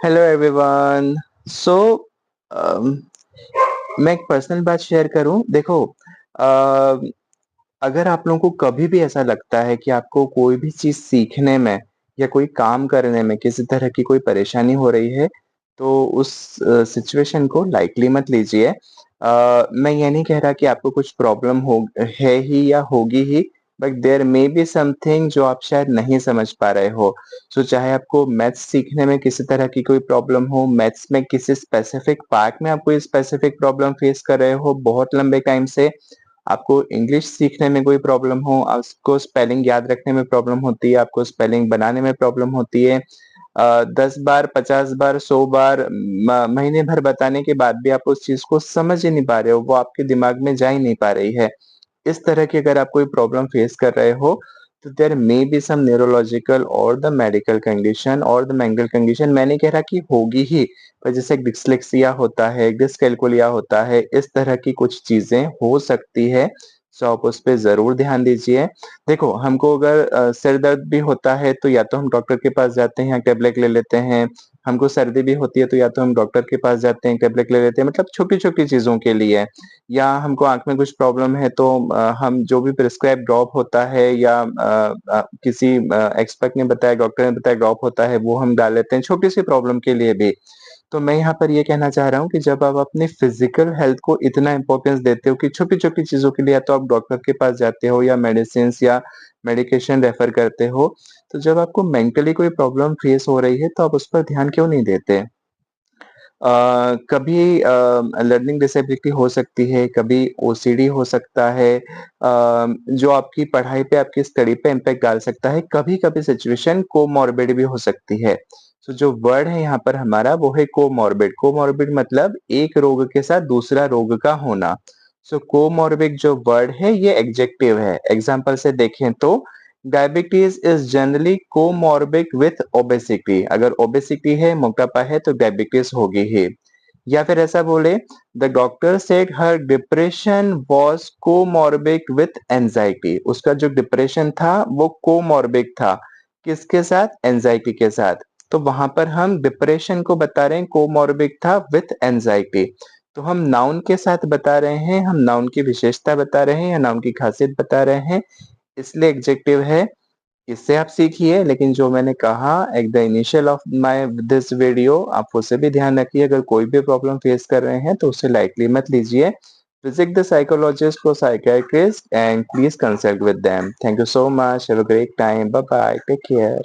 Hello everyone. सो मैं एक personal बात शेयर करूं। देखो, अ, अगर आप लोगों को कभी भी ऐसा लगता है कि आपको कोई भी चीज सीखने में या कोई काम करने में किसी तरह की कोई परेशानी हो रही है, तो उस सिचुएशन को लाइटली मत लीजिए। मैं ये नहीं कह रहा कि आपको कुछ प्रॉब्लम हो है ही या होगी ही, but there may be something जो आप शायद नहीं समझ पा रहे हो। सो चाहे आपको मैथ्स सीखने में किसी तरह की कोई प्रॉब्लम हो, मैथ्स में किसी स्पेसिफिक पार्ट में आप कोई स्पेसिफिक प्रॉब्लम फेस कर रहे हो बहुत लंबे टाइम से, आपको इंग्लिश सीखने में कोई प्रॉब्लम हो, आपको स्पेलिंग याद रखने में प्रॉब्लम होती है, आपको स्पेलिंग बनाने में प्रॉब्लम होती है, 10 बार, 50 बार, 100 बार महीने भर बताने के बाद भी आप उस चीज को समझ ही नहीं पा रहे हो, वो आपके दिमाग में जा ही नहीं पा रही है। इस तरह की अगर आप कोई प्रॉब्लम फेस कर रहे हो, तो there may be some neurological और द मेडिकल कंडीशन और द मेंटल कंडीशन। मैं नहीं कह रहा कि होगी ही, पर जैसे डिस्लेक्सिया होता है, डिसकैल्कुलिया होता है, इस तरह की कुछ चीजें हो सकती है। सो आप उस पे जरूर ध्यान दीजिए। देखो, हमको अगर सिर दर्द भी होता है तो या तो हम डॉक्टर के पास जाते हैं, टेबलेट ले लेते हैं। हमको सर्दी भी होती है तो या तो हम डॉक्टर के पास जाते हैं, टेबलेट ले लेते हैं, मतलब छोटी छोटी चीजों के लिए। या हमको आँख में कुछ प्रॉब्लम है तो हम जो भी प्रिस्क्राइब ड्रॉप होता है या किसी एक्सपर्ट ने बताया, डॉक्टर ने बताया ड्रॉप होता है, वो हम डाल लेते हैं छोटी-सी प्रॉब्लम के लिए भी। तो मैं यहाँ पर ये कहना चाह रहा हूँ कि जब आप अपनी फिजिकल हेल्थ को इतना इम्पोर्टेंस देते हो कि छोटी-छोटी चीज़ों के लिए या तो आप डॉक्टर के पास जाते हो या मेडिसिन्स या मेडिकेशन रेफर करते हो, तो जब आपको मेंटली कोई प्रॉब्लम फेस हो रही है तो आप उस पर ध्यान क्यों नहीं देते? कभी लर्निंग डिसेबिलिटी हो सकती है, कभी ओसीडी हो सकता है, जो आपकी पढ़ाई पे, आपकी स्टडी पे इम्पैक्ट डाल सकता है। कभी-कभी सिचुएशन कोमॉर्बिड भी हो सकती है। सो जो वर्ड है यहाँ पर हमारा वो है कोमॉर्बिड। कोमॉर्बिड मतलब एक रोग के साथ दूसरा रोग का होना। सो कोमॉर्बिड जो वर्ड है ये एडजेक्टिव है। एग्जांपल से देखें तो diabetes is generally comorbid with obesity. अगर ओबेसिटी है, मोटापा है, तो डायबिटीज होगी ही। या फिर ऐसा बोले, the doctor said her depression was comorbid with anxiety. उसका जो डिप्रेशन था वो कोमॉर्बिड था, किसके साथ? एंजाइटी के साथ। तो वहां पर हम डिप्रेशन को बता रहे हैं कोमॉर्बिड था विथ एंजाइटी। तो हम नाउन के साथ बता रहे हैं, हम नाउन की विशेषता बता रहे हैं या नाउन की खासियत बता रहे हैं, इसलिए एडजेक्टिव है। इससे आप सीखिए, लेकिन जो मैंने कहा at the initial of my this video, आप उसे भी ध्यान रखिए। अगर कोई भी प्रॉब्लम फेस कर रहे हैं तो उसे लाइटली मत लीजिए। विजिट द साइकोलॉजिस्ट और psychiatrist and please consult with them. Thank you so much, have a great time, bye bye, take care.